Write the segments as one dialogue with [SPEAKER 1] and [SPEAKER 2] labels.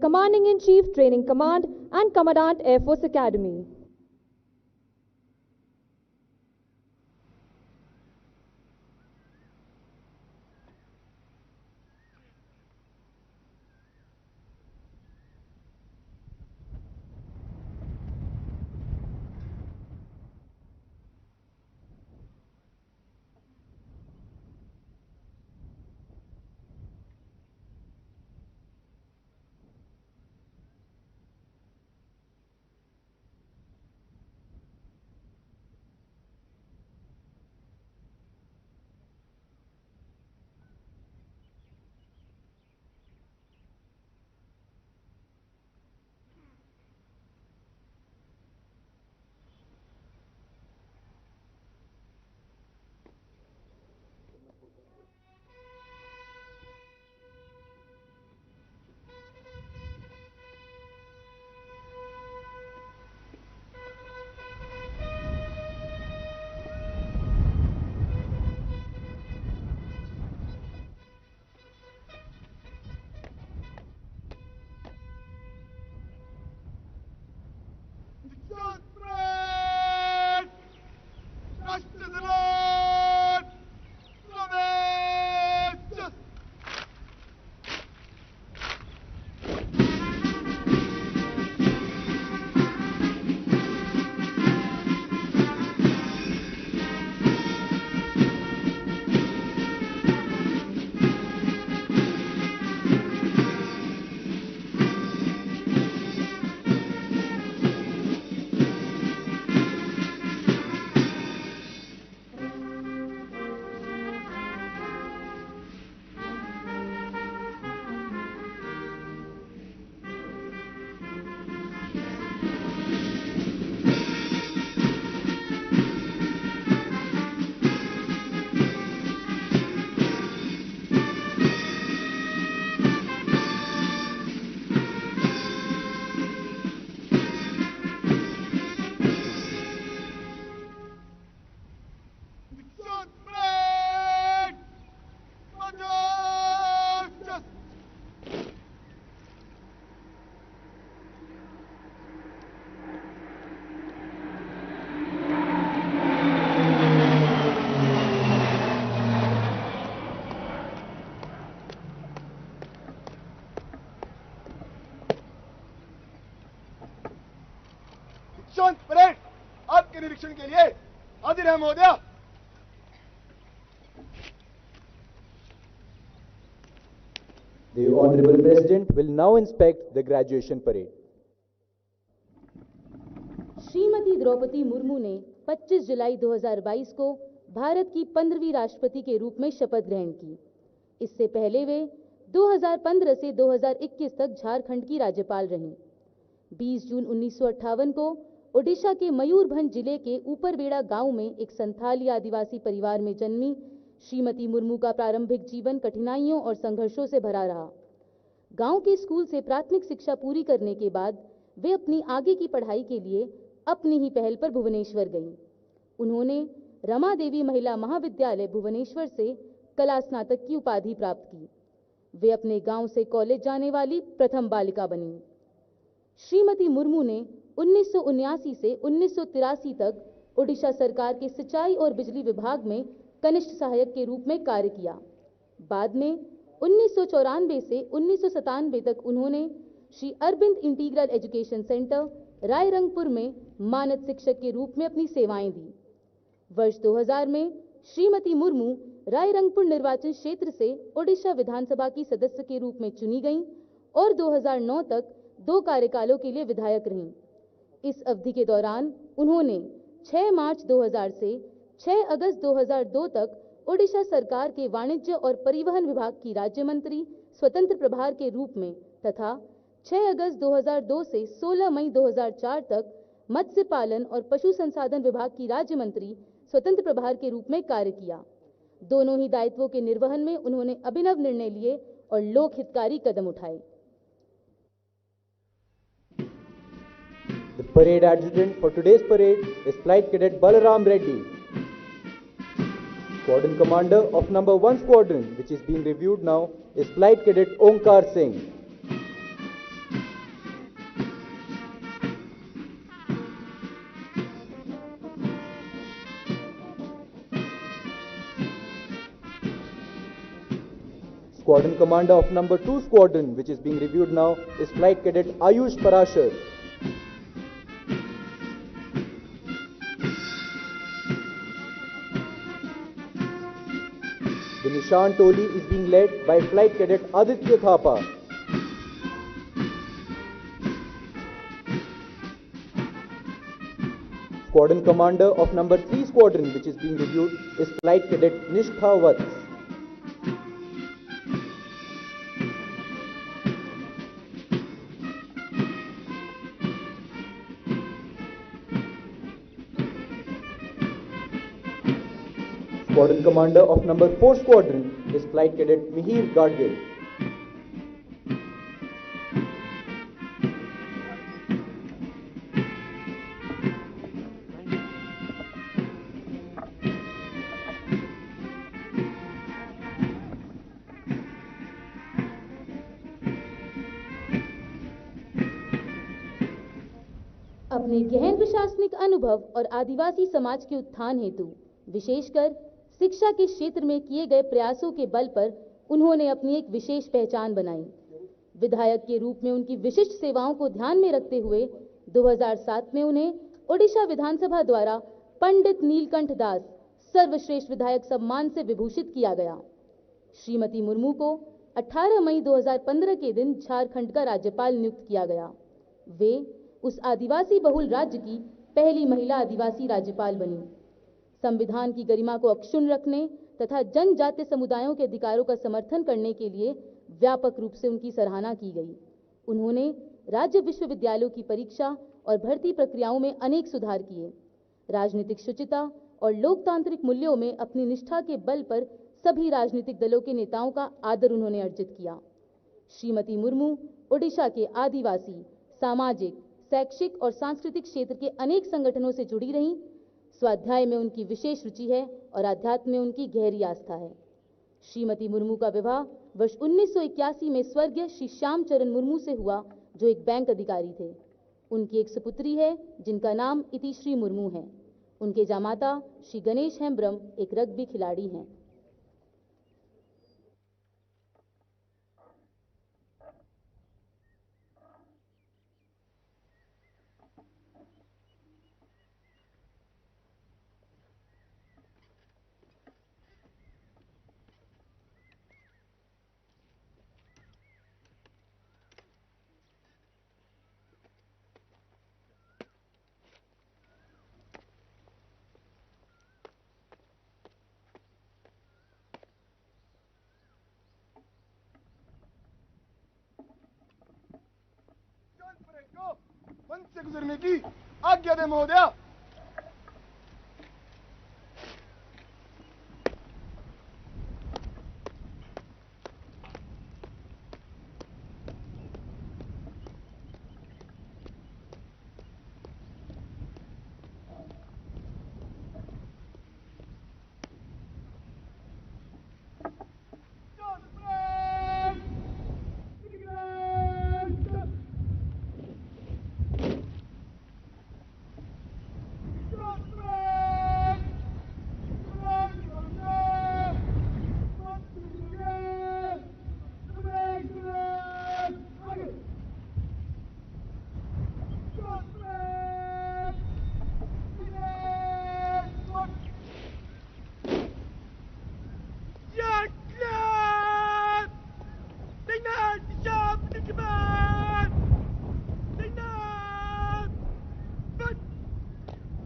[SPEAKER 1] Commanding-in-Chief Training Command and Commandant Air Force Academy.
[SPEAKER 2] Parade आपके निरीक्षण के लिए हाजिर है महोदय।
[SPEAKER 3] The Honorable President will now inspect the graduation parade.
[SPEAKER 4] Shrimati Draupadi Murmu ने 25 जुलाई 2022 को भारत की 15वीं राष्ट्रपति के रूप में शपथ ग्रहण की। इससे पहले वे 2015 से 2021 तक झारखंड की राज्यपाल रहीं। 20 जून 1958 को ओडिशा के मयूरभंज जिले के ऊपरबेड़ा गांव में एक संथाली आदिवासी परिवार में जन्मी श्रीमती मुर्मू का प्रारंभिक जीवन कठिनाइयों और संघर्षों से भरा रहा। गांव के स्कूल से प्राथमिक शिक्षा पूरी करने के बाद वे अपनी आगे की पढ़ाई के लिए अपनी ही पहल पर भुवनेश्वर गईं। उन्होंने रमा देवी महिला महाविद्यालय भुवनेश्वर से कला स्नातक की उपाधि प्राप्त की। वे अपने गांव से कॉलेज जाने वाली प्रथम बालिका बनी। श्रीमती मुर्मू ने 1979 से 1983 तक ओडिशा सरकार के सिंचाई और बिजली विभाग में कनिष्ठ सहायक के रूप में कार्य किया। बाद में 1994 से 1997 तक उन्होंने Shri Aurobindo integral education centre Rairangpur में मानद शिक्षक के रूप में अपनी सेवाएं दी। वर्ष 2000 में श्रीमती मुर्मू रायरंगपुर निर्वाचन क्षेत्र से ओडिशा विधानसभा की सदस्य के रूप में चुनी गईं और 2009 तक 2 कार्यकालों के लिए विधायक रहीं। इस अवधि के दौरान उन्होंने 6 मार्च 2000 से 6 अगस्त 2002 तक ओडिशा सरकार के वाणिज्य और परिवहन विभाग की राज्य मंत्री स्वतंत्र प्रभार के रूप में तथा 6 अगस्त 2002 से 16 मई 2004 तक मत्स्य पालन और पशु संसाधन विभाग की राज्य मंत्री स्वतंत्र प्रभार के रूप में कार्य किया। दोनों ही दायित्वों के निर्वहन में उन्होंने अभिनव निर्णय लिए और लोक हितकारी कदम उठाए।
[SPEAKER 3] The parade adjutant for today's parade is Flight Cadet Balaram Reddy, Squadron Commander of Number 1 Squadron, which is being reviewed now, is Flight Cadet Omkar Singh. Squadron Commander of number 2 Squadron, which is being reviewed now, is Flight Cadet Ayush Parashar. The Nishan Toli is being led by Flight Cadet Aditya Thapa. Squadron Commander of number 3 Squadron, which is being reviewed, is Flight Cadet Nishtha Vats. Squadron Commander of number 4 Squadron is Flight Cadet Mihir Gadgil.
[SPEAKER 4] अपने गहन प्रशासनिक अनुभव और आदिवासी समाज के उत्थान हेतु विशेषकर शिक्षा के क्षेत्र में किए गए प्रयासों के बल पर उन्होंने अपनी एक विशेष पहचान बनाई। विधायक के रूप में उनकी विशिष्ट सेवाओं को ध्यान में रखते हुए 2007 में उन्हें ओडिशा विधानसभा द्वारा पंडित नीलकंठ दास सर्वश्रेष्ठ विधायक सम्मान से विभूषित किया गया। श्रीमती मुर्मू को 18 मई 2015 के दिन झारखंड का राज्यपाल नियुक्त किया गया। वे उस आदिवासी बहुल राज्य की पहली महिला आदिवासी राज्यपाल बनी। संविधान की गरिमा को अक्षुण्ण रखने तथा जनजातीय समुदायों के अधिकारों का समर्थन करने के लिए व्यापक रूप से उनकी सराहना की गई। उन्होंने राज्य विश्वविद्यालयों की परीक्षा और भर्ती प्रक्रियाओं में अनेक सुधार किए। राजनीतिक शुचिता और लोकतांत्रिक मूल्यों में अपनी निष्ठा के बल पर सभी राजनीतिक दलों के नेताओं का आदर उन्होंने अर्जित किया। श्रीमती मुर्मू ओडिशा के आदिवासी, सामाजिक, शैक्षिक और सांस्कृतिक क्षेत्र के अनेक संगठनों से जुड़ी रहीं। स्वाध्याय में उनकी विशेष रुचि है और आध्यात्म में उनकी गहरी आस्था है। श्रीमती मुर्मू का विवाह वर्ष 1981 में स्वर्गीय श्री श्याम चरण मुर्मू से हुआ, जो एक बैंक अधिकारी थे। उनकी एक सुपुत्री है जिनका नाम इतिश्री मुर्मू है। उनके जामाता श्री गणेश हेम्ब्रम एक रग्बी खिलाड़ी हैं।
[SPEAKER 2] मंच से गुजरने की आज्ञा दे महोदया।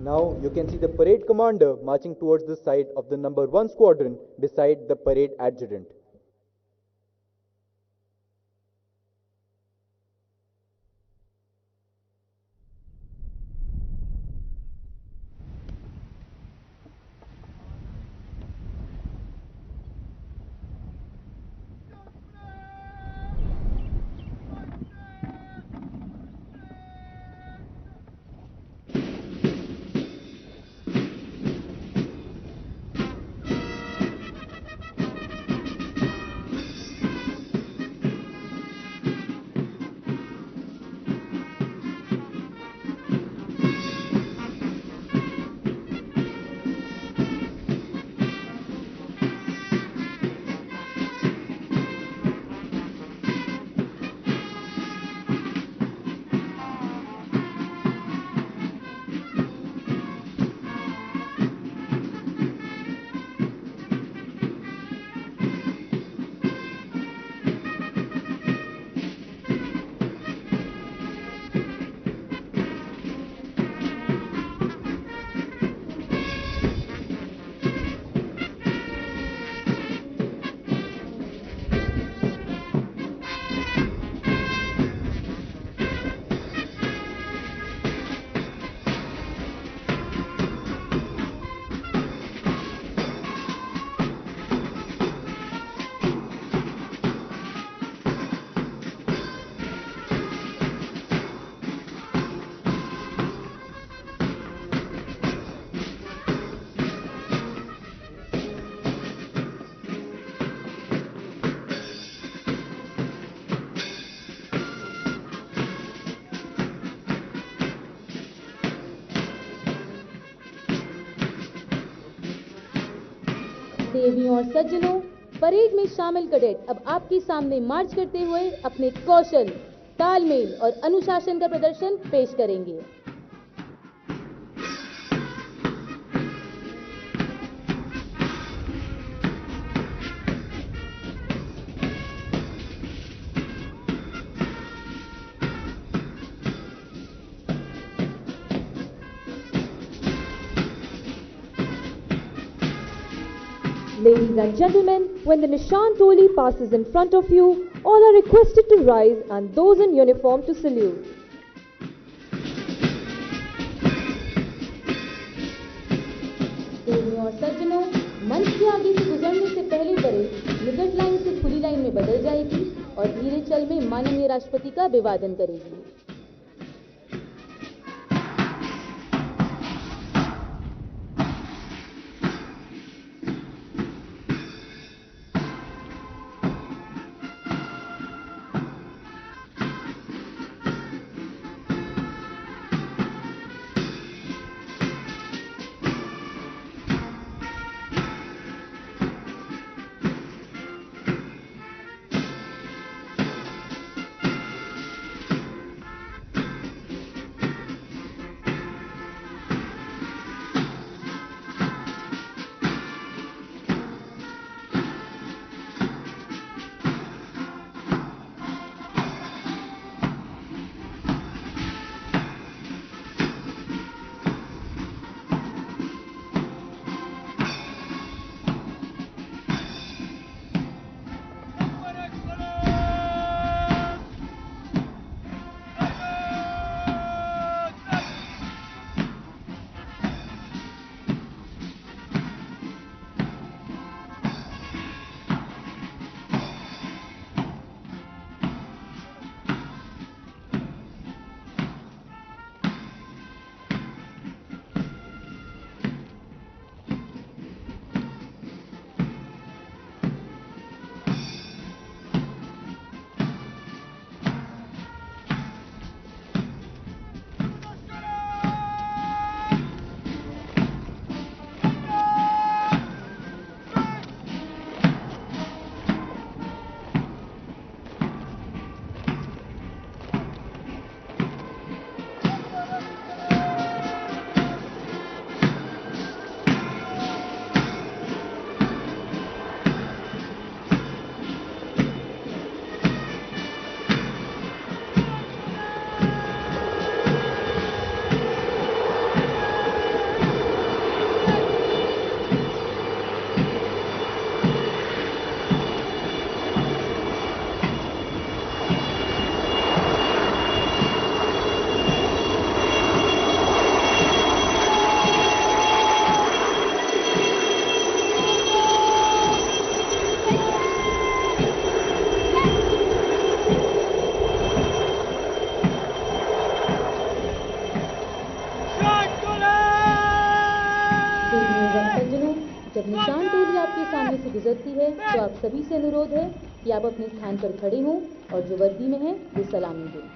[SPEAKER 3] Now you can see the parade commander marching towards the side of the number 1 squadron beside the parade adjutant.
[SPEAKER 4] देवियों और सज्जनों, परेड में शामिल कैडेट अब आपके सामने मार्च करते हुए अपने कौशल, तालमेल और अनुशासन का प्रदर्शन पेश करेंगे।
[SPEAKER 1] Ladies and gentlemen, when the Nishan Toli passes in front of you, all are requested to rise and those in uniform to salute.
[SPEAKER 4] देवियों और सज्जनों, मंच के आगे से गुजरने से पहले परेड निकट लाइन से खुली लाइन में बदल जाएगी और धीरे चल में माननीय राष्ट्रपति का अभिवादन करेगी। जब निशान टोली आपके सामने से गुजरती है तो आप सभी से अनुरोध है कि आप अपने स्थान पर खड़े हों और जो वर्दी में है वो सलामी दें।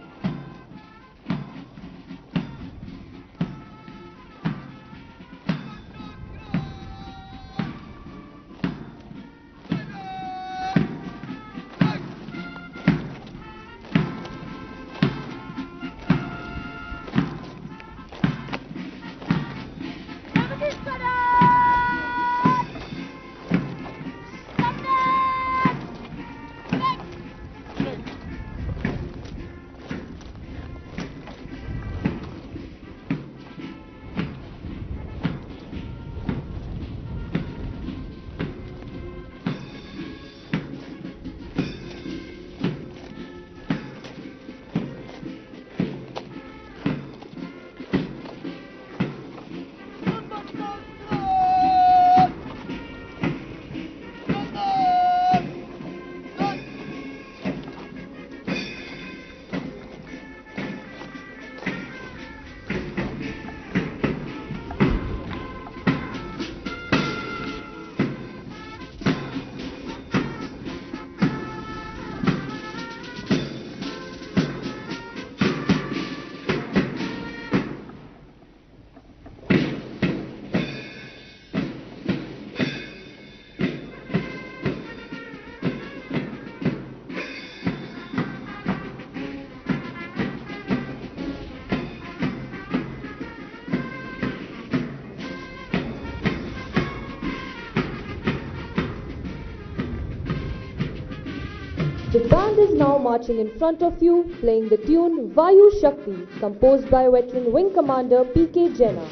[SPEAKER 1] is now marching in front of you, playing the tune Vayu Shakti, composed by veteran Wing Commander P.K. Jena.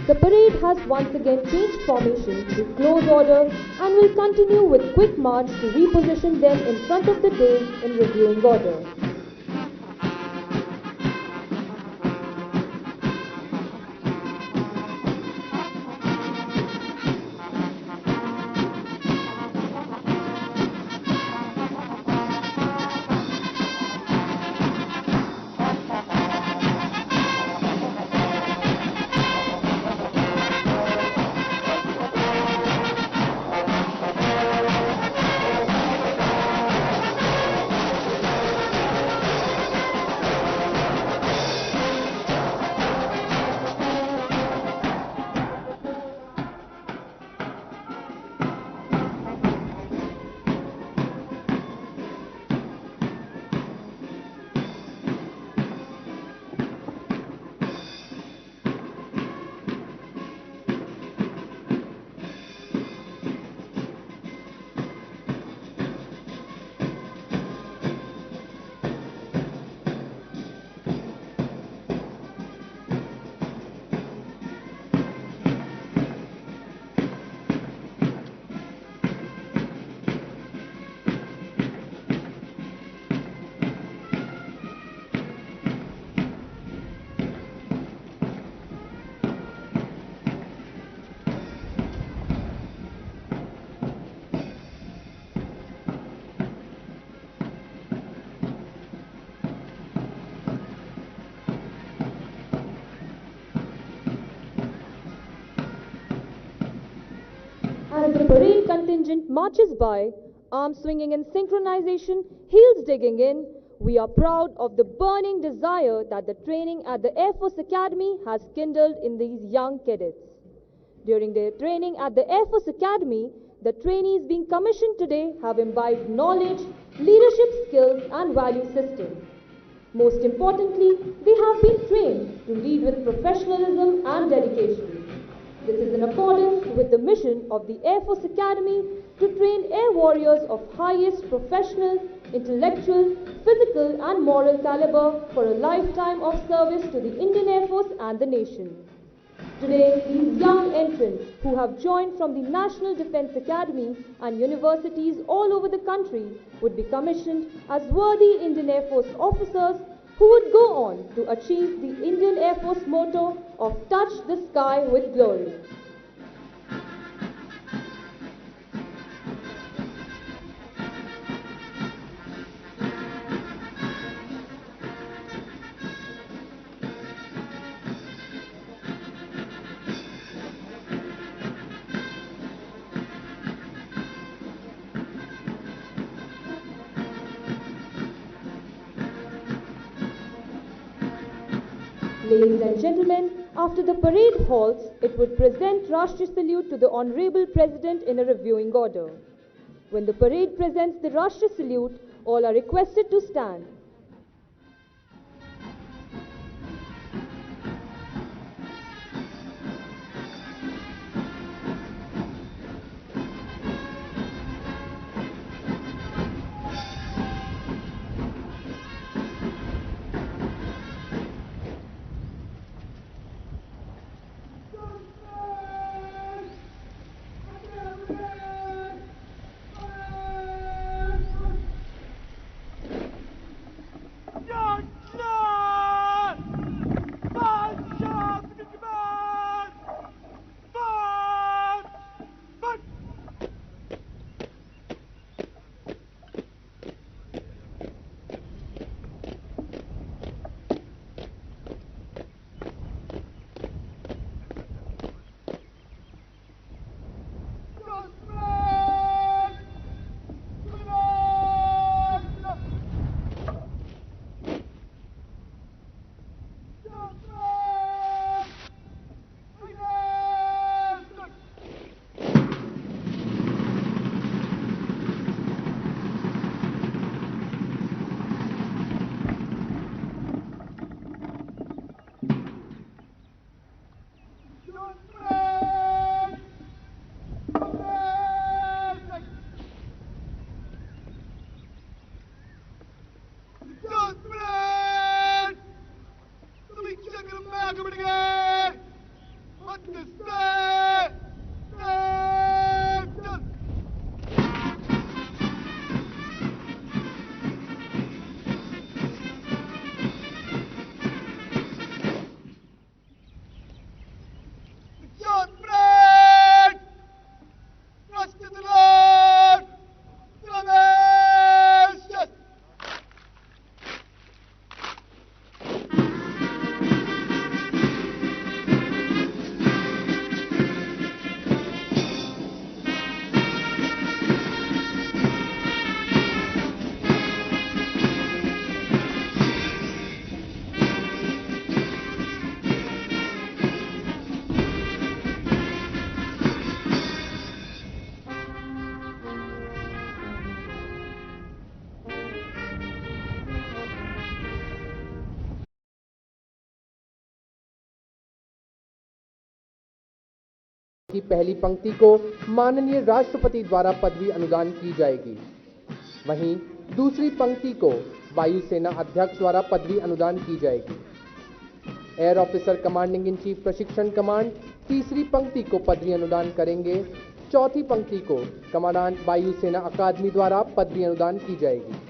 [SPEAKER 1] The parade has once again changed formation to close order and will continue with quick march to reposition them in front of the dais in reviewing order. As the parade contingent marches by, arms swinging in synchronization, heels digging in, we are proud of the burning desire that the training at the Airforce Academy has kindled in these young cadets. During their training at the Airforce Academy, the trainees being commissioned today have imbibed knowledge, leadership skills and value systems. Most importantly, they have been trained to lead with professionalism and dedication. This is in accordance with the mission of the Air Force Academy to train air warriors of highest professional, intellectual, physical and moral caliber for a lifetime of service to the Indian Air Force and the nation. Today, these young entrants who have joined from the National Defence Academy and universities all over the country would be commissioned as worthy Indian Air Force officers who would go on to achieve the Indian Air Force motto of touch the sky with glory. Ladies and gentlemen, after the parade halts, it would present Rashtriya Salute to the Honorable President in a reviewing order. When the parade presents the Rashtriya Salute, all are requested to stand.
[SPEAKER 5] की पहली पंक्ति को माननीय राष्ट्रपति द्वारा पदवी अनुदान की जाएगी। वहीं दूसरी पंक्ति को वायुसेना अध्यक्ष द्वारा पदवी अनुदान की जाएगी। Air officer commanding in chief प्रशिक्षण कमांड तीसरी पंक्ति को पदवी अनुदान करेंगे। चौथी पंक्ति को कमांडेंट वायुसेना अकादमी द्वारा पदवी अनुदान की जाएगी।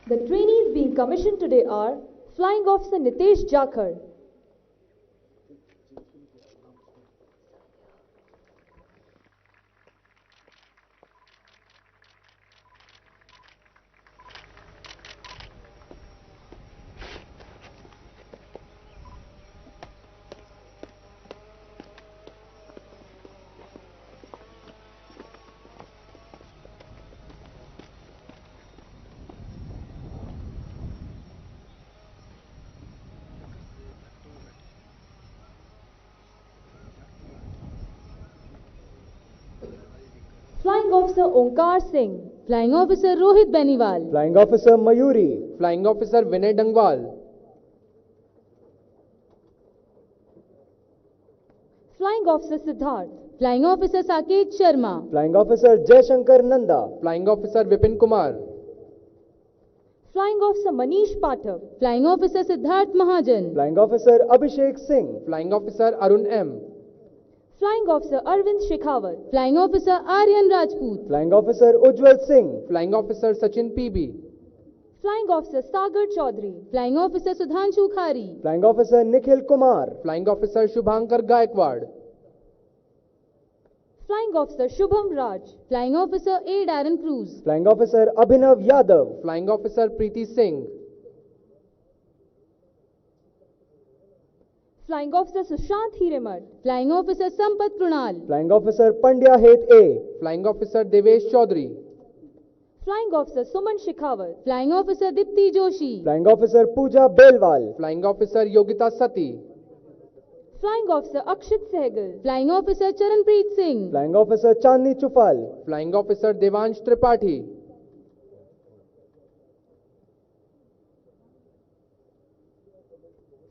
[SPEAKER 1] The trainees being commissioned today are Flying Officer Nitesh Jakhar, Flying Officer Onkar Singh,
[SPEAKER 4] Flying Officer Rohit Beniwal,
[SPEAKER 3] Flying Officer Mayuri,
[SPEAKER 5] Flying Officer Vinay Dangwal,
[SPEAKER 1] Flying Officer Siddharth,
[SPEAKER 4] Flying Officer Saket Sharma,
[SPEAKER 3] Flying Officer Jaishankar Nanda,
[SPEAKER 5] Flying Officer Vipin Kumar,
[SPEAKER 1] Flying Officer Manish Pathak,
[SPEAKER 4] Flying Officer Siddharth Mahajan,
[SPEAKER 3] Flying Officer Abhishek Singh,
[SPEAKER 5] Flying Officer Arun M,
[SPEAKER 1] Flying Officer Arvind Shekhawat,
[SPEAKER 4] Flying Officer Aryan Rajput,
[SPEAKER 3] Flying Officer Ujjwal Singh,
[SPEAKER 5] Flying Officer Sachin PB,
[SPEAKER 1] Flying Officer Sagar Chaudhary,
[SPEAKER 4] Flying Officer Sudhanshu Khari,
[SPEAKER 3] Flying Officer Nikhil Kumar,
[SPEAKER 5] Flying Officer Shubhankar Gaikwad,
[SPEAKER 1] Flying Officer Shubham Raj,
[SPEAKER 4] Flying Officer A. Darren Cruz,
[SPEAKER 3] Flying Officer Abhinav Yadav,
[SPEAKER 5] Flying Officer Preeti Singh,
[SPEAKER 1] Flying Officer Sushant Hiremat,
[SPEAKER 4] Flying Officer Sampath Prunal,
[SPEAKER 3] Flying Officer Pandya Het A,
[SPEAKER 5] Flying Officer Devesh Chaudhary,
[SPEAKER 1] Flying Officer Suman Shekhawat,
[SPEAKER 4] Flying Officer Dipti Joshi,
[SPEAKER 3] Flying Officer Pooja Belwal,
[SPEAKER 5] Flying Officer Yogita Sati,
[SPEAKER 1] Flying Officer Akshit Sehgal,
[SPEAKER 4] Flying Officer Charanpreet Singh,
[SPEAKER 3] Flying Officer Chandni Chufal,
[SPEAKER 5] Flying Officer Devansh Tripathi,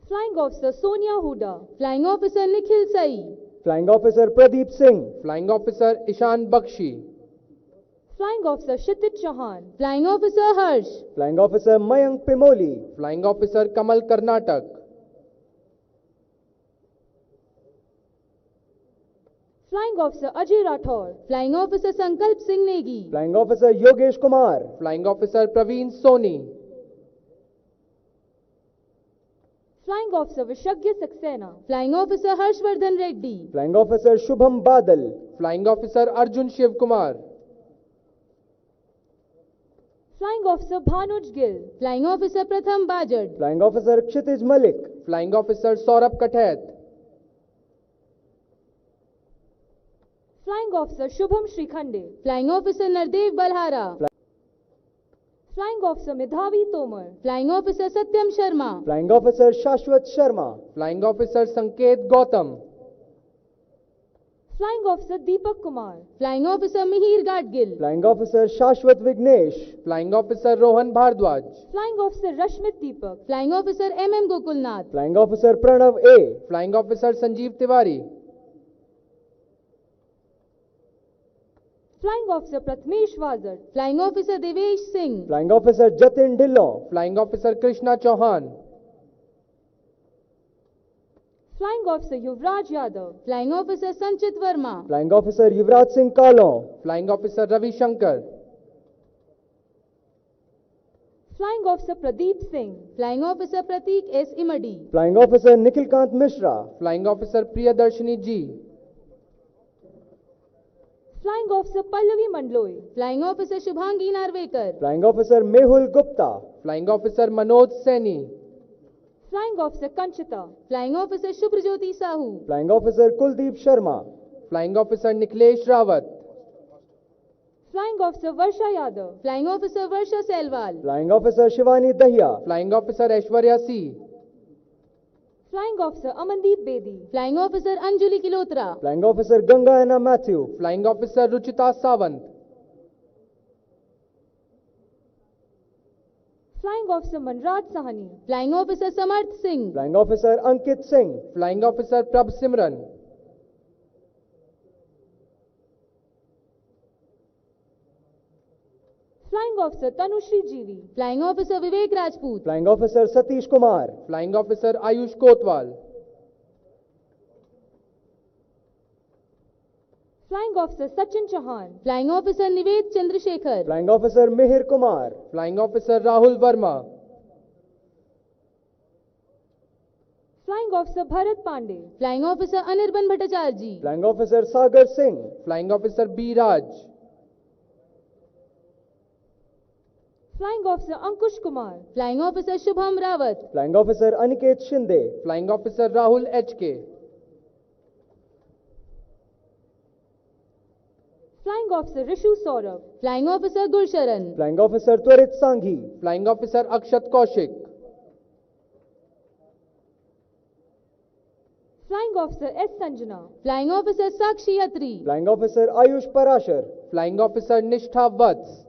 [SPEAKER 1] Flying Officer Sonia Huda,
[SPEAKER 4] Flying Officer Nikhil Sai,
[SPEAKER 3] Flying Officer Pradeep Singh,
[SPEAKER 5] Flying Officer Ishan Bakshi,
[SPEAKER 1] Flying Officer Kshitij Chauhan,
[SPEAKER 4] Flying Officer Harsh,
[SPEAKER 3] Flying Officer Mayank Pimoli,
[SPEAKER 5] Flying Officer Kamal Karnatak,
[SPEAKER 1] Flying Officer Ajay Rathore,
[SPEAKER 4] Flying Officer Sankalp Singh Negi,
[SPEAKER 3] Flying Officer Yogesh Kumar,
[SPEAKER 5] Flying Officer Praveen Soni,
[SPEAKER 1] Flying Officer Vishagya Saxena,
[SPEAKER 4] Flying Officer Harshvardhan Reddy,
[SPEAKER 3] Flying Officer Shubham Badal,
[SPEAKER 5] Flying Officer Arjun Shiv Kumar,
[SPEAKER 1] Flying Officer Bhanuj Gill,
[SPEAKER 4] Flying Officer Pratham Bajad,
[SPEAKER 3] Flying Officer Kshitij Malik,
[SPEAKER 5] Flying Officer Saurabh Kathet,
[SPEAKER 1] Flying Officer Shubham Shrikhande,
[SPEAKER 4] Flying Officer Nardev Balhara,
[SPEAKER 1] Flying Officer Midhavi Tomar,
[SPEAKER 4] Flying Officer Satyam Sharma,
[SPEAKER 3] Flying Officer Shashwat Sharma,
[SPEAKER 5] Flying Officer Sanket Gautam,
[SPEAKER 1] Flying Officer Deepak Kumar,
[SPEAKER 4] Flying Officer Mihir Gadgil,
[SPEAKER 3] Flying Officer Shashwat Vignesh,
[SPEAKER 5] Flying Officer Rohan Bhardwaj,
[SPEAKER 1] Flying Officer Rashmit Deepak,
[SPEAKER 4] Flying Officer M.M. Gokulnath,
[SPEAKER 3] Flying Officer Pranav A,
[SPEAKER 5] Flying Officer Sanjeev Tiwari,
[SPEAKER 1] Flying Officer Pratmesh Wazar,
[SPEAKER 4] Flying Officer Devesh Singh,
[SPEAKER 3] Flying Officer Jatin Dhillon,
[SPEAKER 5] Flying Officer Krishna Chauhan,
[SPEAKER 1] Flying Officer Yuvraj Yadav,
[SPEAKER 4] Flying Officer Sanchit Verma,
[SPEAKER 3] Flying Officer Yuvraj Singh Kalon,
[SPEAKER 5] Flying Officer Ravi Shankar,
[SPEAKER 1] Flying Officer Pradeep Singh,
[SPEAKER 4] Flying Officer Pratik S. Imadi,
[SPEAKER 3] Flying Officer Nikhilkant Mishra,
[SPEAKER 5] Flying Officer Priyadarshini G,
[SPEAKER 1] Flying Officer Pallavi Mandloy.
[SPEAKER 4] Flying Officer Shubhangi Narvekar.
[SPEAKER 3] Flying Officer Mehul Gupta.
[SPEAKER 5] Flying Officer Manoj Saini.
[SPEAKER 1] Flying Officer Kanchita.
[SPEAKER 4] Flying Officer Shubhrajyoti Sahu.
[SPEAKER 3] Flying Officer Kuldeep Sharma.
[SPEAKER 5] Flying Officer Nikhilesh Rawat.
[SPEAKER 1] Flying Officer Varsha Yadav.
[SPEAKER 4] Flying Officer Varsha Selwal.
[SPEAKER 3] Flying Officer Shivani Dahiya.
[SPEAKER 5] Flying Officer Aishwarya C.
[SPEAKER 1] Flying Officer Amandeep Bedi.
[SPEAKER 4] Flying Officer Anjali Kilotra.
[SPEAKER 3] Flying Officer Ganga Anna Matthew.
[SPEAKER 5] Flying Officer Ruchita Sawant.
[SPEAKER 1] Flying Officer Manraj Sahani.
[SPEAKER 4] Flying Officer Samarth Singh.
[SPEAKER 3] Flying Officer Ankit Singh.
[SPEAKER 5] Flying Officer Prabh Simran.
[SPEAKER 1] Flying Officer Tanushri Jivi.
[SPEAKER 4] Flying Officer Vivek Rajput.
[SPEAKER 3] Flying Officer Satish Kumar.
[SPEAKER 5] Flying Officer Ayush Kotwal.
[SPEAKER 1] Flying Officer Sachin Chauhan.
[SPEAKER 4] Flying Officer Nived Chandrasekhar.
[SPEAKER 3] Flying Officer Mihir Kumar.
[SPEAKER 5] Flying Officer Rahul Verma.
[SPEAKER 1] Flying Officer Bharat Pandey.
[SPEAKER 4] Flying Officer Anirban Bhattacharjee.
[SPEAKER 3] Flying Officer Sagar Singh.
[SPEAKER 5] Flying Officer B. Raj.
[SPEAKER 1] Flying Officer Ankush Kumar.
[SPEAKER 4] Flying Officer Shubham Rawat.
[SPEAKER 3] Flying Officer Aniket Shinde.
[SPEAKER 5] Flying Officer Rahul H.K.
[SPEAKER 1] Flying Officer Rishu Saurabh.
[SPEAKER 4] Flying Officer Gulsharan.
[SPEAKER 3] Flying Officer Twarit Sanghi.
[SPEAKER 5] Flying Officer Akshat Kaushik.
[SPEAKER 1] Flying Officer S. Sanjana.
[SPEAKER 4] Flying Officer Sakshi Atri.
[SPEAKER 3] Flying Officer Ayush Parashar.
[SPEAKER 5] Flying Officer Nishtha Vats.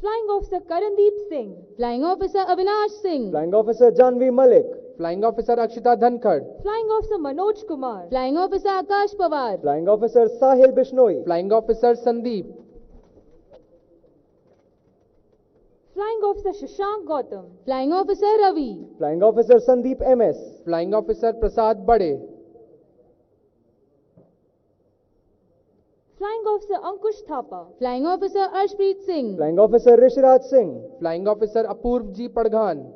[SPEAKER 1] Flying Officer Karandeep Singh.
[SPEAKER 4] Flying Officer Avinash Singh.
[SPEAKER 3] Flying Officer Janvi Malik.
[SPEAKER 5] Flying Officer Akshita Dhankad.
[SPEAKER 1] Flying Officer Manoj Kumar.
[SPEAKER 4] Flying Officer Akash Pawar.
[SPEAKER 3] Flying Officer Sahil Bishnoi.
[SPEAKER 5] Flying Officer Sandeep.
[SPEAKER 1] Flying Officer Shashank Gautam.
[SPEAKER 4] Flying Officer Ravi.
[SPEAKER 3] Flying Officer Sandeep MS.
[SPEAKER 5] Flying Officer Prasad Bade.
[SPEAKER 1] Flying Officer Ankush Thapa.
[SPEAKER 4] Flying Officer Arshpreet Singh.
[SPEAKER 3] Flying Officer Rishraj Singh.
[SPEAKER 5] Flying Officer Apurv G. Padghan.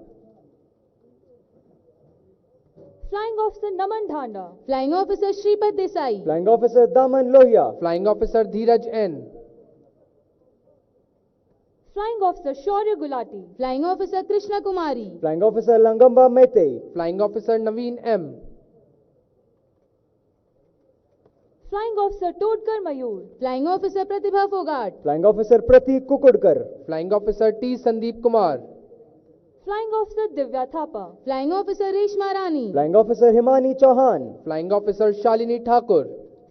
[SPEAKER 1] Flying Officer Naman Dhanda.
[SPEAKER 4] Flying Officer Shripad Desai.
[SPEAKER 3] Flying Officer Daman Lohia.
[SPEAKER 5] Flying Officer Dheeraj N.
[SPEAKER 1] Flying Officer Shaurya Gulati.
[SPEAKER 4] Flying Officer Krishna Kumari.
[SPEAKER 3] Flying Officer Langamba Mete.
[SPEAKER 5] Flying Officer Naveen M.
[SPEAKER 1] Flying Officer Todkar Mayur.
[SPEAKER 4] Flying Officer Pratibha Fogart.
[SPEAKER 3] Flying Officer Pratik Kukudkar.
[SPEAKER 5] Flying Officer T. Sandeep Kumar.
[SPEAKER 1] Flying Officer Divya Thapa.
[SPEAKER 4] Flying Officer Reshma Rani.
[SPEAKER 3] Flying Officer Himani Chauhan.
[SPEAKER 5] Flying Officer Shalini Thakur.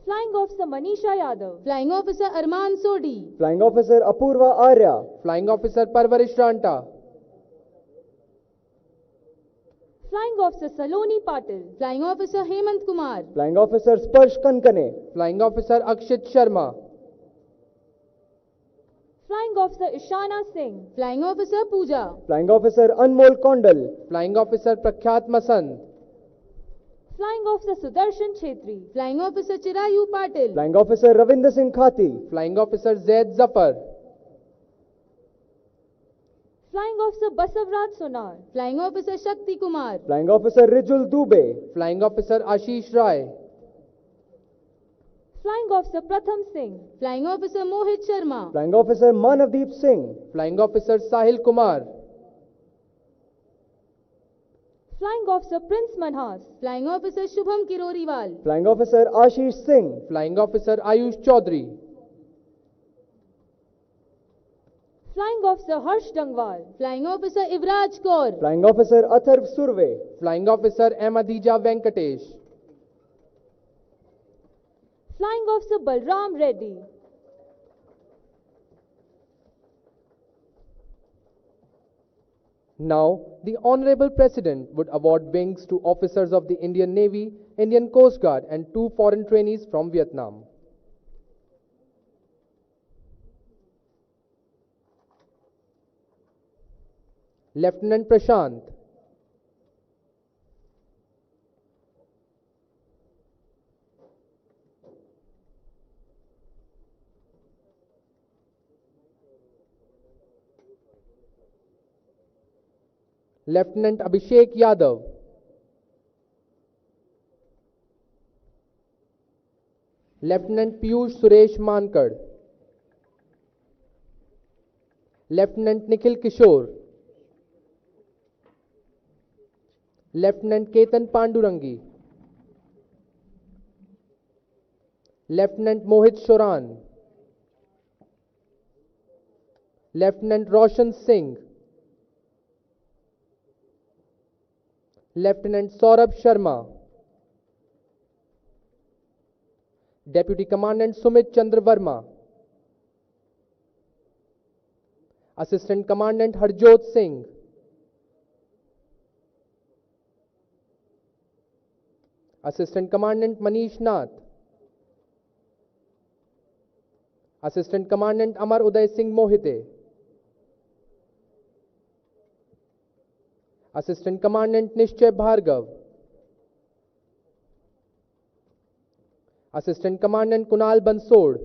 [SPEAKER 1] Flying Officer Manisha Yadav.
[SPEAKER 4] Flying Officer Arman Sodi.
[SPEAKER 3] Flying Officer Apurva Arya.
[SPEAKER 5] Flying Officer Parvarish Ranta.
[SPEAKER 1] Flying Officer Saloni Patil.
[SPEAKER 4] Flying Officer Hemant Kumar.
[SPEAKER 3] Flying Officer Sparsh Kankane.
[SPEAKER 5] Flying Officer Akshit Sharma.
[SPEAKER 1] Flying Officer Ishana Singh.
[SPEAKER 4] Flying Officer Pooja.
[SPEAKER 3] Flying Officer Anmol Kondal.
[SPEAKER 5] Flying Officer Prakhyat Masand.
[SPEAKER 1] Flying Officer Sudarshan Chetri.
[SPEAKER 4] Flying Officer Chirayu Patil.
[SPEAKER 3] Flying Officer Ravinder Singh Khati.
[SPEAKER 5] Flying Officer Zaid Zafar.
[SPEAKER 1] Flying Officer Basavraj Sonar.
[SPEAKER 4] Flying Officer Shakti Kumar.
[SPEAKER 3] Flying Officer Rijul Dubey.
[SPEAKER 5] Flying Officer Ashish Rai.
[SPEAKER 1] Flying Officer Pratham Singh.
[SPEAKER 4] Flying Officer Mohit Sharma.
[SPEAKER 3] Flying Officer Manavdeep Singh.
[SPEAKER 5] Flying Officer Sahil Kumar.
[SPEAKER 1] Flying Officer Prince Manhas.
[SPEAKER 4] Flying Officer Shubham Kiroriwal.
[SPEAKER 3] Flying Officer Ashish Singh.
[SPEAKER 5] Flying Officer Ayush Chaudhary.
[SPEAKER 1] Flying Officer Harsh Dangwal.
[SPEAKER 4] Flying Officer Ivraj Kaur.
[SPEAKER 3] Flying Officer Atharv Surve.
[SPEAKER 5] Flying Officer M. Adija Venkatesh.
[SPEAKER 1] Flying Officer Balram Reddy.
[SPEAKER 5] Now, the Honorable President would award wings to officers of the Indian Navy, Indian Coast Guard and 2 foreign trainees from Vietnam. Lieutenant Prashant. Lieutenant Abhishek Yadav. Lieutenant Piyush Suresh Mankad, Lieutenant Nikhil Kishore, Lieutenant Ketan Pandurangi, Lieutenant Mohit Shoran, Lieutenant Roshan Singh, Lieutenant Saurabh Sharma, Deputy Commandant Sumit Chandra Verma, Assistant Commandant Harjot Singh, Assistant Commandant Manish Nath, Assistant Commandant Amar Uday Singh Mohite, Assistant Commandant Nishchay Bhargav, Assistant Commandant Kunal Bansod,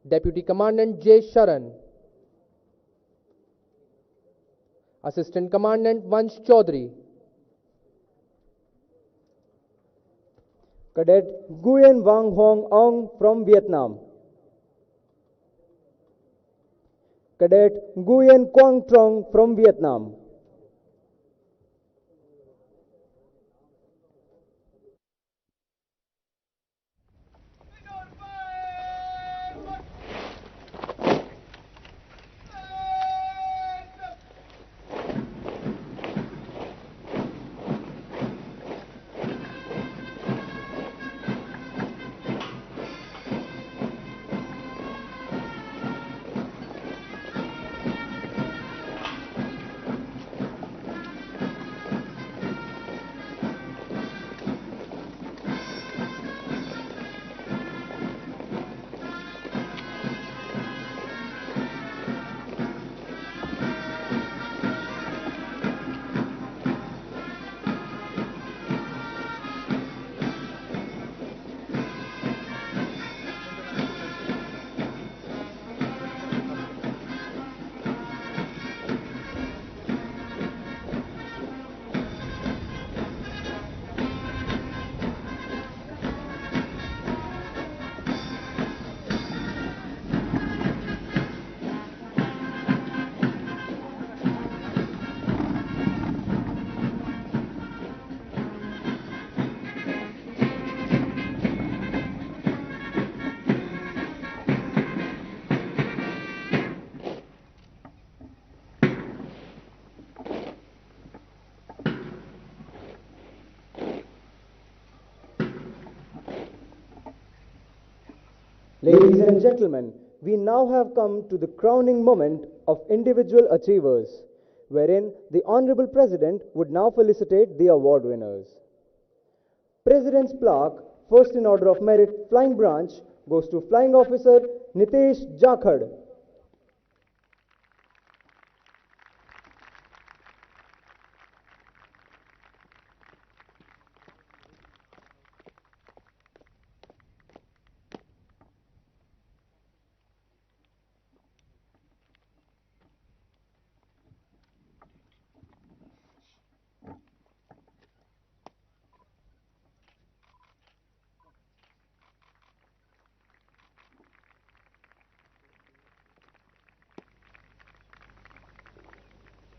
[SPEAKER 5] Deputy Commandant J. Sharan, Assistant Commandant Vansh Chaudhary,
[SPEAKER 3] Cadet Nguyen Vang Hong Ong from Vietnam. Cadet Nguyen Quang Trong from Vietnam. Ladies and gentlemen, we now have come to the crowning moment of individual achievers, wherein the Honorable President would now felicitate the award winners. President's plaque, first in order of merit, Flying Branch, goes to Flying Officer Nitesh Jakhad.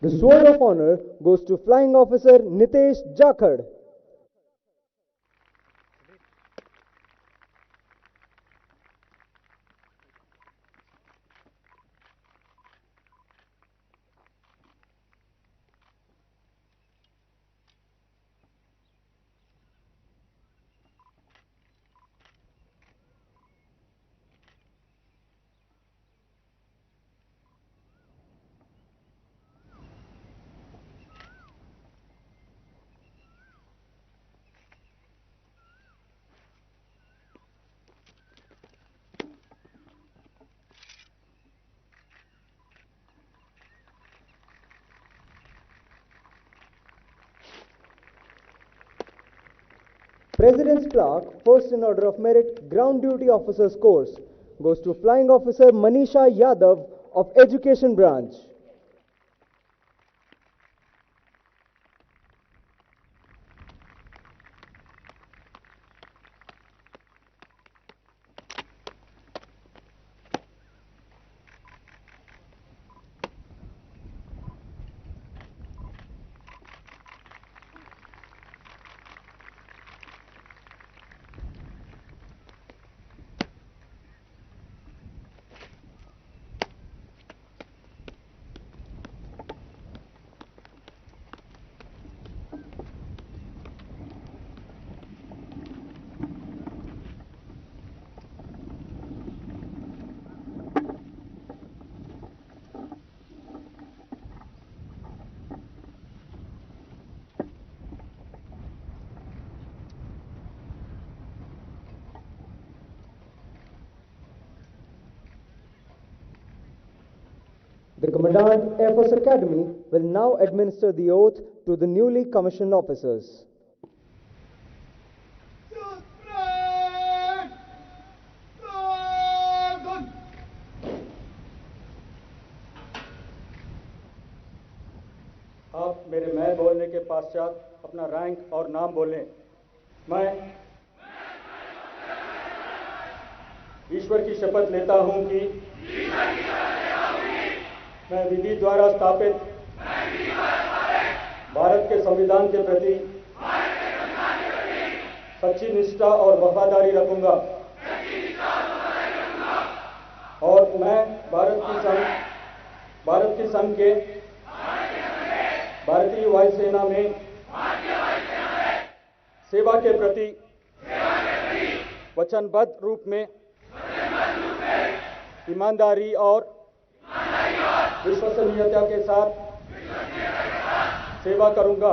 [SPEAKER 3] The Sword of Honor goes to Flying Officer Nitesh Jakhad. President's plaque, first in order of merit, Ground Duty Officers Course, goes to Flying Officer Manisha Yadav of Education Branch. The Commandant Air Force Academy will now administer the oath to the newly commissioned officers.
[SPEAKER 6] आप मेरे मैं बोलने के पश्चात अपना rank और नाम बोलें। मैं ईश्वर की शपथ लेता हूं कि मैं विधि द्वारा स्थापित भारत के संविधान के प्रति सच्ची निष्ठा और वफादारी रखूंगा और मैं भारत की संघ के भारतीय वायुसेना में सेवा के प्रति वचनबद्ध रूप में ईमानदारी और विश्वसनीयता के साथ सेवा करूंगा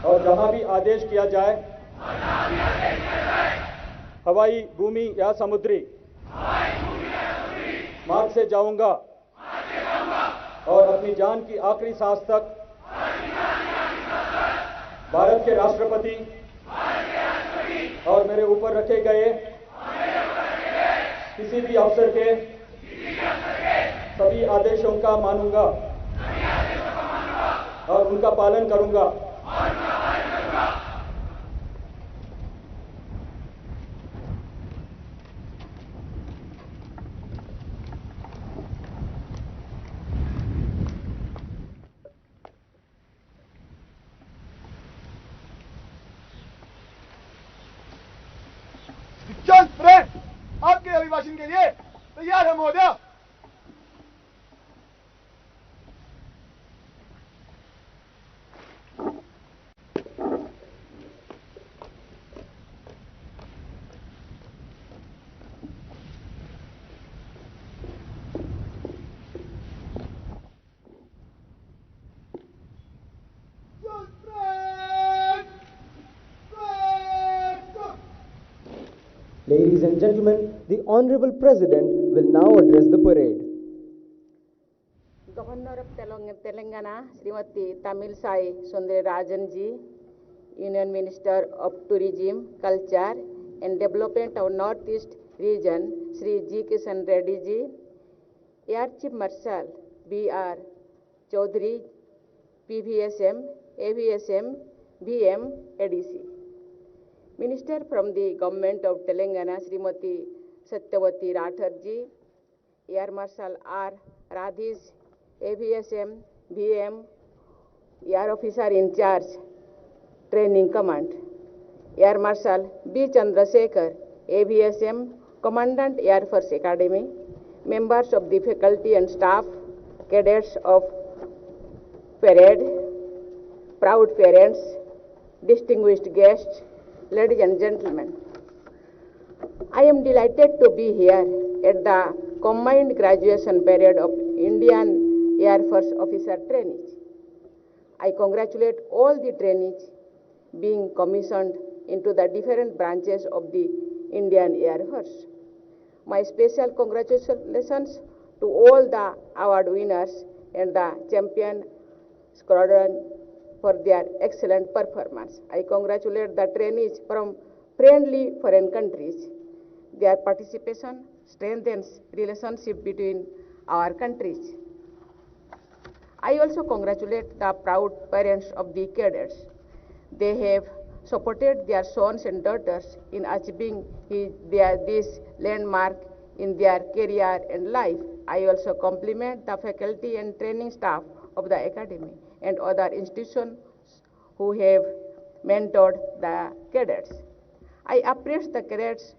[SPEAKER 6] और जहां भी आदेश किया जाए हवाई, भूमि या समुद्री मार्ग से जाऊंगा और अपनी जान की आखिरी सांस तक भारत के राष्ट्रपति और मेरे ऊपर रखे गए किसी भी अफसर के सभी आदेशों का मानूंगा और उनका पालन करूंगा।
[SPEAKER 2] आपके अभिभाषण के लिए तैयार है महोदय।
[SPEAKER 3] Ladies and gentlemen, the Honorable President will now address the parade.
[SPEAKER 7] Governor of Telangana, Srimati Tamil Sai Sundararajan ji, Union Minister of Tourism, Culture and Development of Northeast Region, Sri G. Kishan Reddy ji, Air Chief Marshal B.R. Chaudhary, PVSM, AVSM, VM, ADC. Minister from the Government of Telangana, Srimati Satyavati Rathar ji, Air Marshal R. Radhish, AVSM, VM, Air Officer in Charge, Training Command, Air Marshal B. Chandrasekhar, AVSM, Commandant Airforce Academy, members of the faculty and staff, cadets of parade, proud parents, distinguished guests, ladies and gentlemen, I am delighted to be here at the combined graduation parade of Indian Air Force officer trainees. I congratulate all the trainees being commissioned into the different branches of the Indian Air Force. My special congratulations to all the award winners and the champion squadron for their excellent performance. I congratulate the trainees from friendly foreign countries. Their participation strengthens relationship between our countries. I also congratulate the proud parents of the cadets. They have supported their sons and daughters in achieving this landmark in their career and life. I also compliment the faculty and training staff of the academy and other institutions who have mentored the cadets. I appreciate the cadets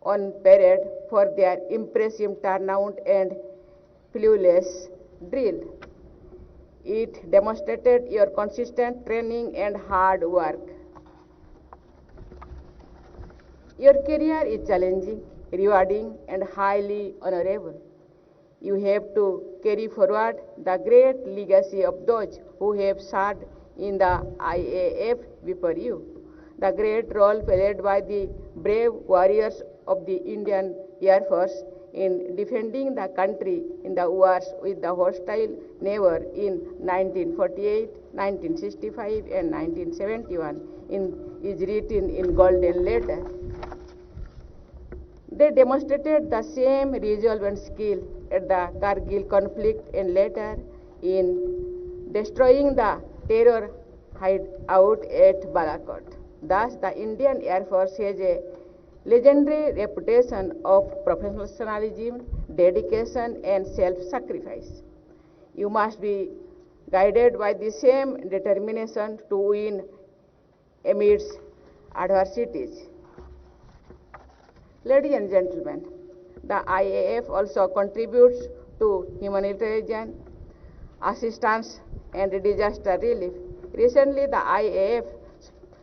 [SPEAKER 7] on parade for their impressive turnout and flawless drill. It demonstrated your consistent training and hard work. Your career is challenging, rewarding, and highly honorable. You have to carry forward the great legacy of those who have served in the IAF before you. The great role played by the brave warriors of the Indian Air Force in defending the country in the wars with the hostile neighbor in 1948, 1965, and 1971 is written in golden letter. They demonstrated the same resolve and skill at the Kargil conflict and later in destroying the terror hideout at Balakot. Thus, the Indian Air Force has a legendary reputation of professionalism, dedication, and self-sacrifice. You must be guided by the same determination to win amidst adversities. Ladies and gentlemen, the IAF also contributes to humanitarian assistance and disaster relief. Recently, the IAF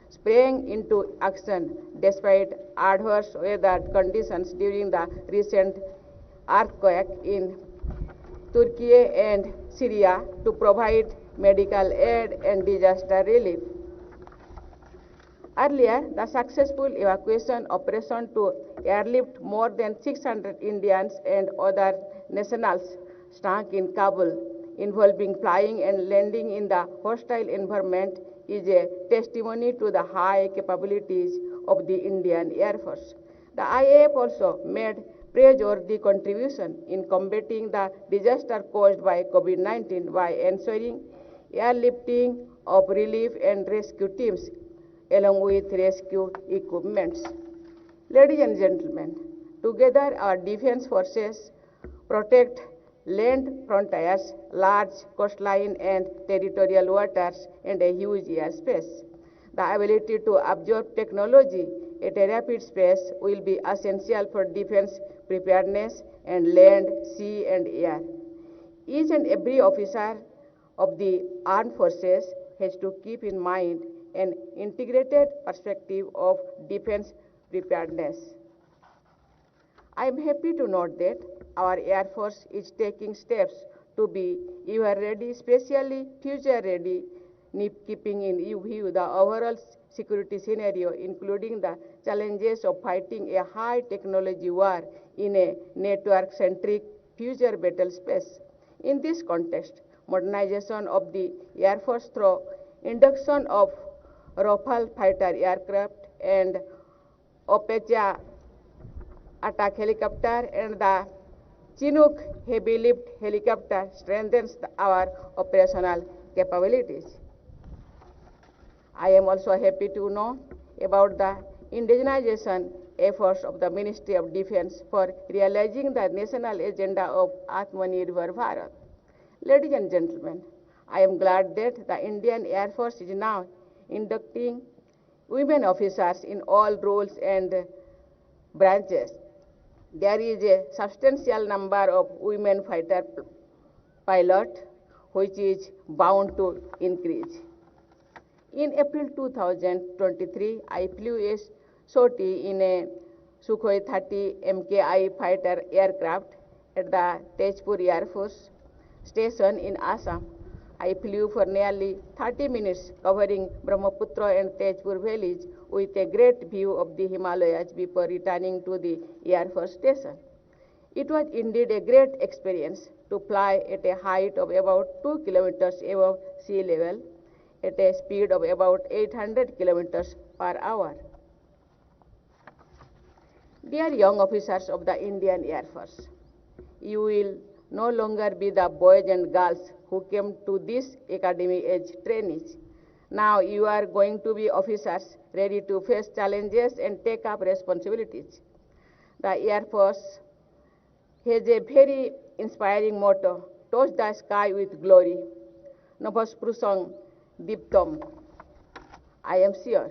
[SPEAKER 7] sprang into action despite adverse weather conditions during the recent earthquake in Turkey and Syria to provide medical aid and disaster relief. Earlier, the successful evacuation operation to airlift more than 600 Indians and other nationals stuck in Kabul, involving flying and landing in the hostile environment, is a testimony to the high capabilities of the Indian Air Force. The IAF also made praiseworthy contribution in combating the disaster caused by COVID-19 by ensuring airlifting of relief and rescue teams along with rescue equipments. Ladies and gentlemen, together our defense forces protect land frontiers, large coastline and territorial waters, and a huge airspace. The ability to absorb technology at a rapid pace will be essential for defense preparedness and land, sea, and air. Each and every officer of the armed forces has to keep in mind an integrated perspective of defense preparedness. I am happy to note that our Air Force is taking steps to be ever ready, especially future ready, keeping in view the overall security scenario, including the challenges of fighting a high technology war in a network-centric future battle space. In this context, modernization of the Air Force through induction of Rafale fighter aircraft and Apache attack helicopter and the Chinook heavy lift helicopter strengthens our operational capabilities. I am also happy to know about the indigenization efforts of the Ministry of Defense for realizing the national agenda of Atmanirbhar Bharat. Ladies and gentlemen, I am glad that the Indian Air Force is now inducting women officers in all roles and branches. There is a substantial number of women fighter pilots, which is bound to increase. In April 2023, I flew a sortie in a Sukhoi 30 MKI fighter aircraft at the Tezpur Air Force Station in Assam. I flew for nearly 30 minutes, covering Brahmaputra and Tezpur valleys with a great view of the Himalayas before returning to the Air Force Station. It was indeed a great experience to fly at a height of about 2 kilometers above sea level at a speed of about 800 kilometers per hour. Dear young officers of the Indian Air Force, you will no longer be the boys and girls who came to this academy as trainees. Now you are going to be officers ready to face challenges and take up responsibilities. The Air Force has a very inspiring motto, touch the sky with glory, Navasprusang Diptam. I am sure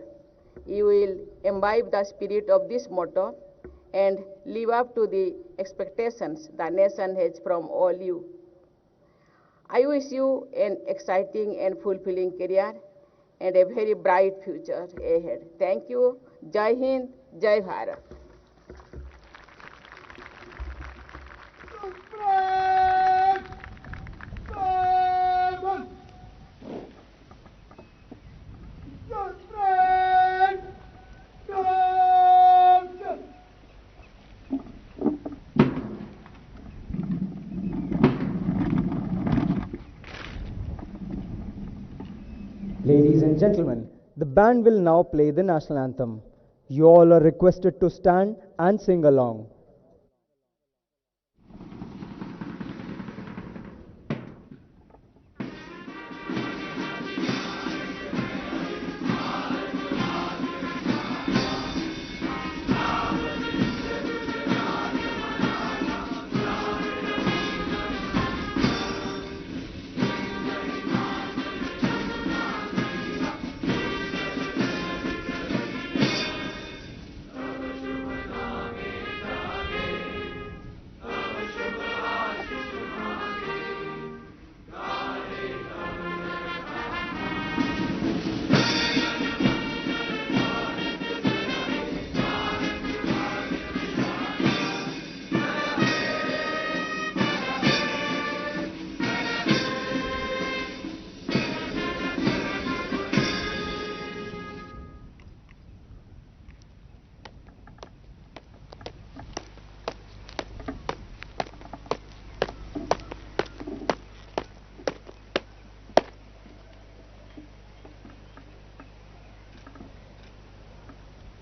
[SPEAKER 7] you will imbibe the spirit of this motto and live up to the expectations the nation has from all you. I wish you an exciting and fulfilling career and a very bright future ahead. Thank you. Jai Hind, Jai Bharat.
[SPEAKER 3] The band will now play the national anthem. You all are requested to stand and sing along.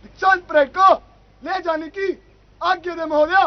[SPEAKER 2] दीक्षांत parade को ले जाने की आज्ञा दे महोदया।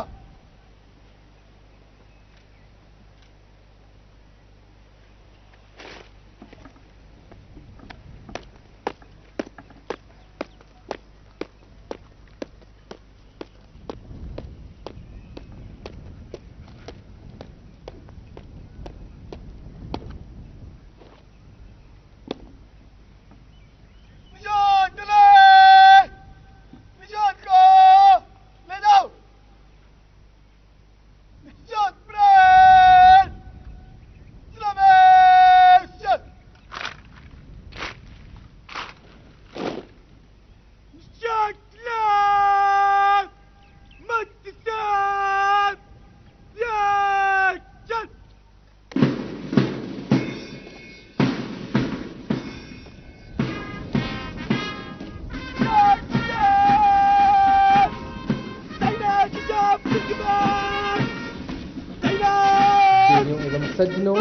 [SPEAKER 5] सज्जनों,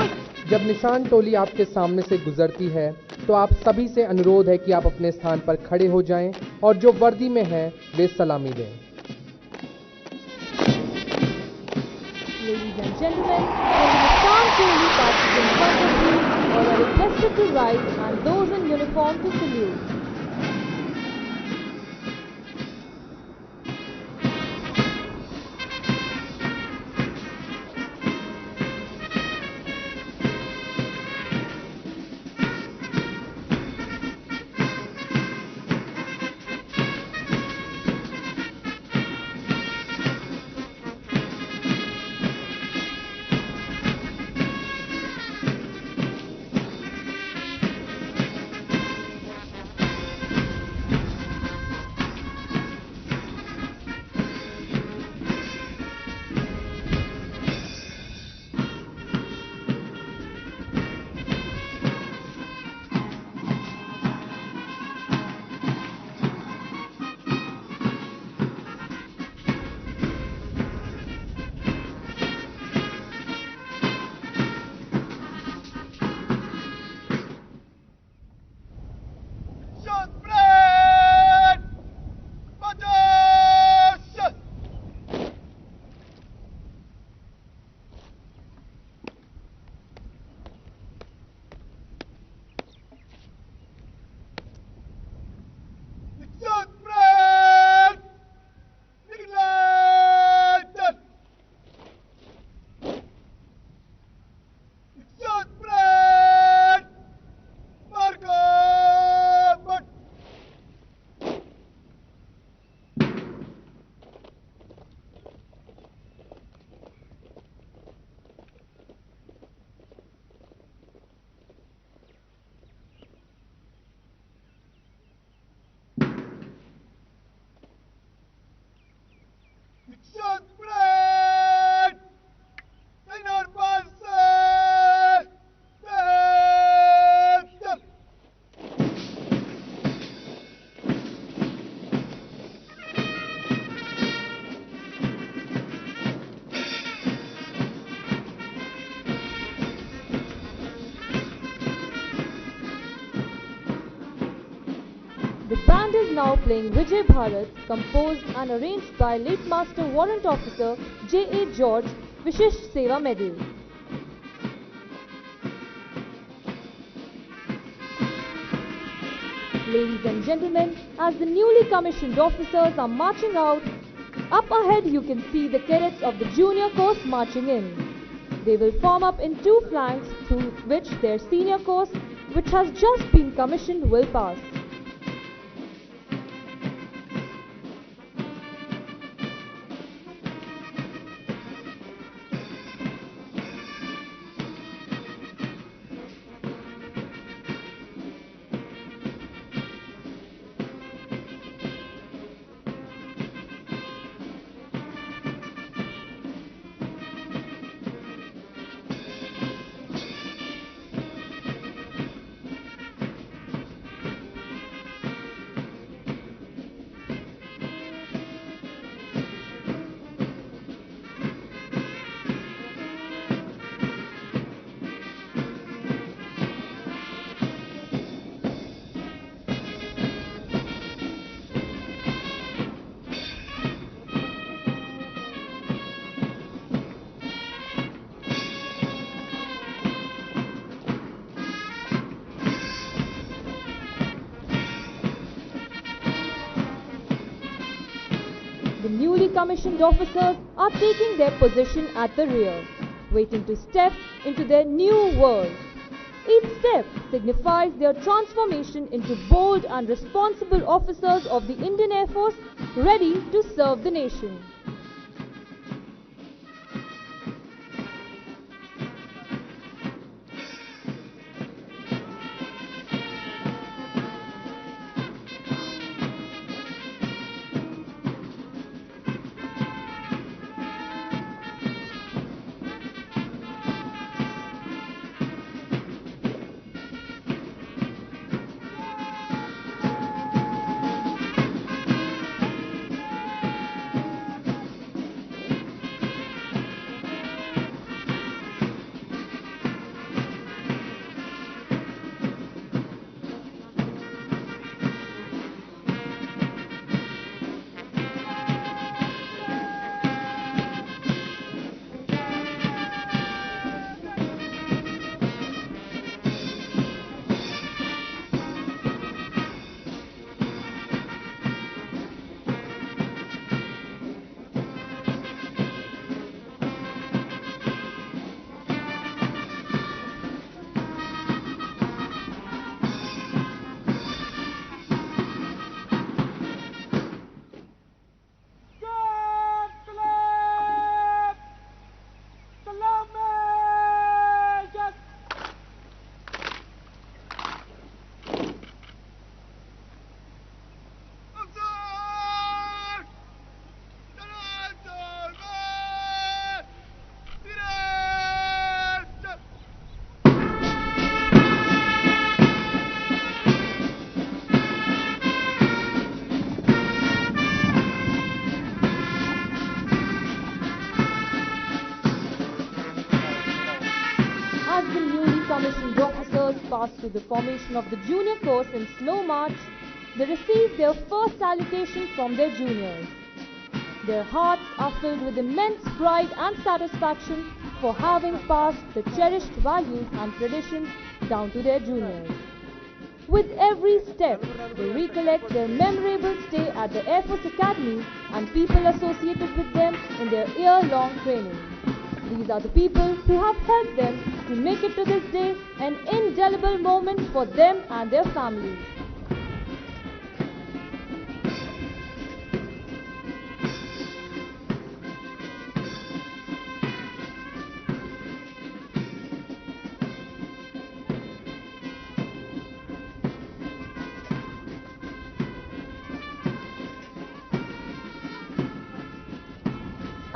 [SPEAKER 5] जब निशान टोली आपके सामने से गुजरती है तो आप सभी से अनुरोध है कि आप अपने स्थान पर खड़े हो जाएं और जो वर्दी में हैं वे सलामी दें।
[SPEAKER 1] Ladies and gentlemen, when the Nissan Toli passes in front of you, all are requested to rise and those in uniform to salute. The band is now playing Vijay Bharat, composed and arranged by late Master Warrant Officer J.A. George, Vishish Seva Medal. Ladies and gentlemen, as the newly commissioned officers are marching out, up ahead you can see the cadets of the junior course marching in. They will form up in two flanks through which their senior course, which has just been commissioned, will pass. The newly commissioned officers are taking their position at the rear, waiting to step into their new world. Each step signifies their transformation into bold and responsible officers of the Indian Air Force, ready to serve the nation. Pass through the formation of the junior course in slow march, they receive their first salutation from their juniors. Their hearts are filled with immense pride and satisfaction for having passed the cherished values and traditions down to their juniors. With every step, they recollect their memorable stay at the Air Force Academy and people associated with them in their year-long training. These are the people who have helped them to make it to this day an indelible moment for them and their families.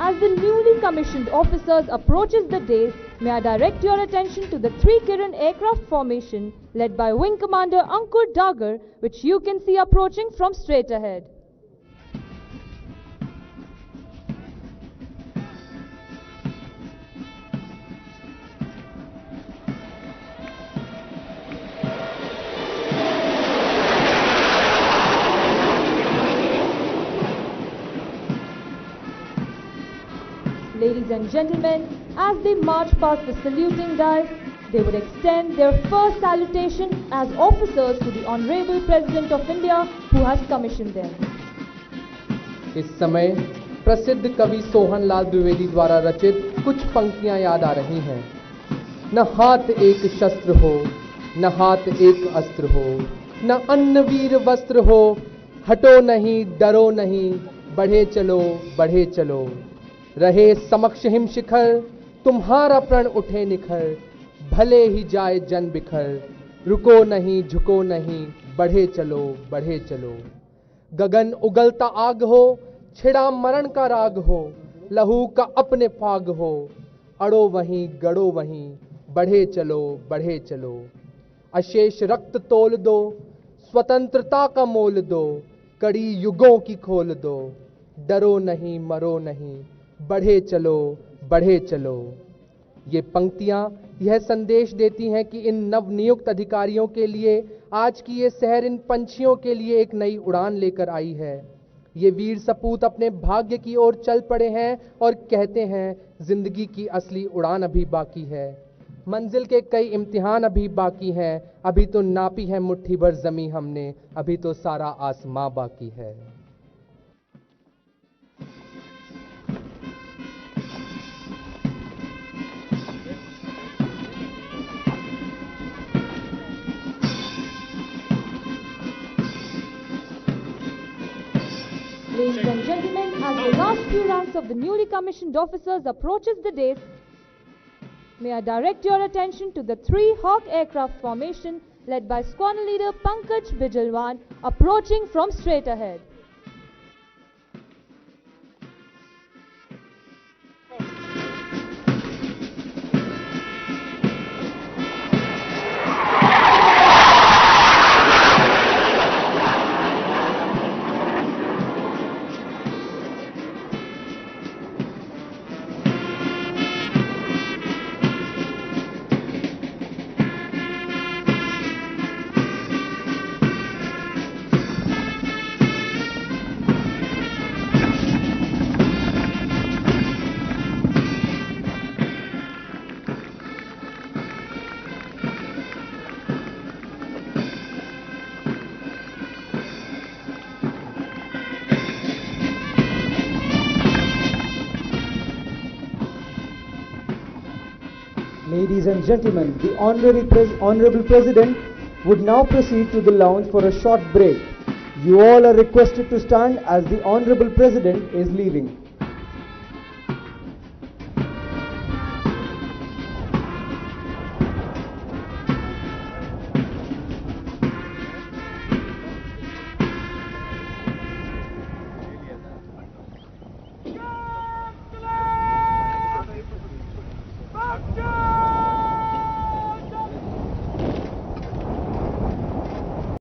[SPEAKER 1] As the newly commissioned officers approaches the dais, may I direct your attention to the 3 Kiran aircraft formation led by Wing Commander Ankur Dagar, which you can see approaching from straight ahead. Ladies and gentlemen, as they march past the saluting dais, they would extend their first salutation as officers to the Honorable President of India who has commissioned them.
[SPEAKER 5] इस समय प्रसिद्ध कवि सोहनलाल द्विवेदी द्वारा रचित कुछ पंक्तियां याद आ रही हैं। न हाथ एक शस्त्र हो, न हाथ एक अस्त्र हो, न अन्न वीर वस्त्र हो, हटो नहीं डरो नहीं, बढ़े चलो बढ़े चलो, रहे समक्ष हिम शिखर, तुम्हारा प्रण उठे निखर, भले ही जाए जन बिखर, रुको नहीं झुको नहीं, बढ़े चलो बढ़े चलो। गगन उगलता आग हो, छिड़ा मरण का राग हो, लहू का अपने फाग हो, अड़ो वहीं गड़ो वहीं, बढ़े चलो बढ़े चलो। अशेष रक्त तोल दो, स्वतंत्रता का मोल दो, कड़ी युगों की खोल दो, डरो नहीं मरो नहीं, बढ़े चलो बढ़े चलो। ये पंक्तियां यह संदेश देती हैं कि इन नवनियुक्त अधिकारियों के लिए आज की ये शहर इन पंछियों के लिए एक नई उड़ान लेकर आई है। ये वीर सपूत अपने भाग्य की ओर चल पड़े हैं और कहते हैं जिंदगी की असली उड़ान अभी बाकी है, मंजिल के कई इम्तिहान अभी बाकी हैं, अभी तो नापी है मुट्ठी भर जमी हमने, अभी तो सारा आसमां बाकी है।
[SPEAKER 1] Ladies and gentlemen, as the last few ranks of the newly commissioned officers approaches the dais, may I direct your attention to the 3 Hawk aircraft formation led by Squadron Leader Pankaj Bijalwan approaching from straight ahead.
[SPEAKER 3] Ladies and gentlemen, the Honorable President would now proceed to the lounge for a short break. You all are requested to stand as the Honorable President is leaving.